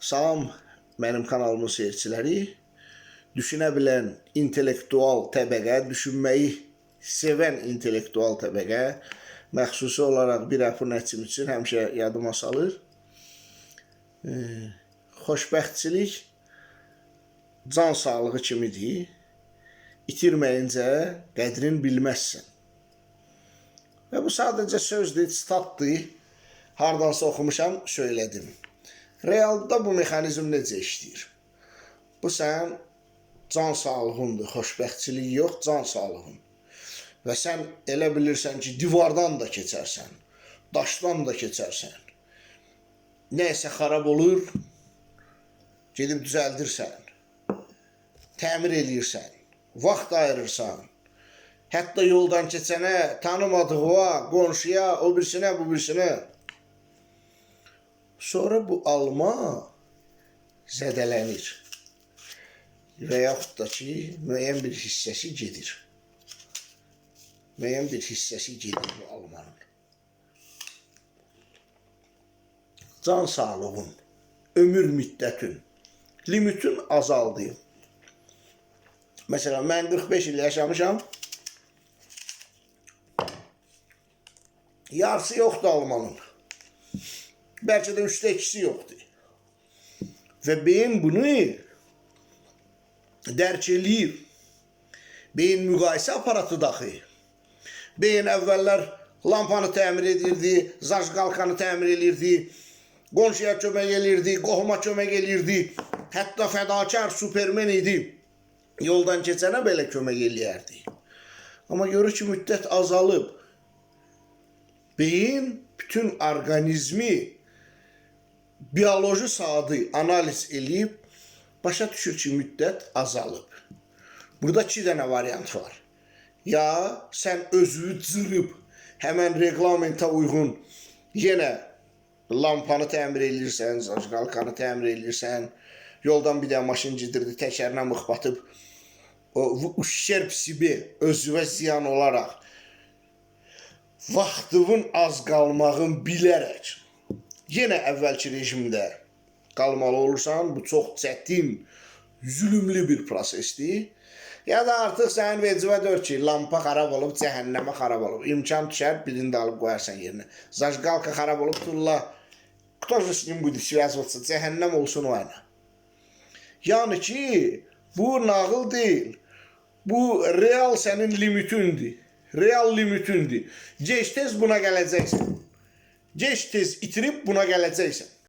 Salam mənim kanalımın seyirciləri. Düşünə bilən intellektual təbəqə, düşünməyi sevən intellektual təbəqə məxsusi olaraq bir əfünəçim üçün həmişə yadıma salır. Xoşbəxtçilik can sağlığı kimidir. İtirməyincə qədrini bilməzsən. Və bu sadəcə sözdür, sitatdır. Hardansa oxumuşam, söylədim. Realda bu mexanizm necə işləyir? Bu sən can sağlığındır, xoşbəxtçilik yox, can sağlığın. Və sən elə bilirsən ki, divardan da keçərsən, daşdan da keçərsən. Nəysə xarab olur, gedib düzəldirsən, təmir eləyirsən, vaxt ayırırsan. Hətta yoldan keçənə, tanımadığına, qonşuya, o birisinə, bu birisinə. Sonra bu alma zədələnir və yaxud da ki, müəyyən bir hissəsi gedir. Müəyyən bir hissəsi gedir bu almanın. Can sağlığın, ömür müddətin, limitin azaldı. Məsələn, mən 45 il yaşamışam. Yarısı yoxdur almanın. Bəlkə də 3/2 yoxdur. Və beyin bunu dərk eləyir. Beyin müqayisə aparatı daxı. Beyin əvvəllər lampanı təmir edirdi, zajqalkanı təmir edirdi, qonşuya kömək edirdi, qohuma kömək edirdi. Hətta fədakar supermen idi. Yoldan keçənə belə kömək eləyərdi. Amma görür ki, müddət azalıb. Beyin bütün orqanizmi bioloji saatı analiz eləyib, başa düşür ki, müddət azalıb. Burada 2 dənə variant var. Ya sən özünü cırıb, həmən reglamentə uyğun yenə lampanı təmir eləyirsən, zajqalkanı təmir eləyirsən, yoldan bir dənə maşın gedirdi, təkərinə mıx batıb, uşşerb sibi özünə ziyan olaraq, vaxtının az qalmağın bilərək, yenə əvvəlki rejimdə qalmalı olursan, bu çox çətin, zülümlü bir prosesdir. Ya da artıq sənin vecivə deyir ki, lampa xarab olub, cəhənnəmə xarab olub. İmkan düşər, birini də alıb qoyarsan yerinə. Zajqalka xarab olub, tulla, кто же с ним будет связываться, cəhənnəm olsun o yana. Yəni ki, bu nağıl deyil. Bu real sənin limitindir. Real limitindir. Gec-tez buna gələcəksən. Gec-tez itirib buna gələcəksən.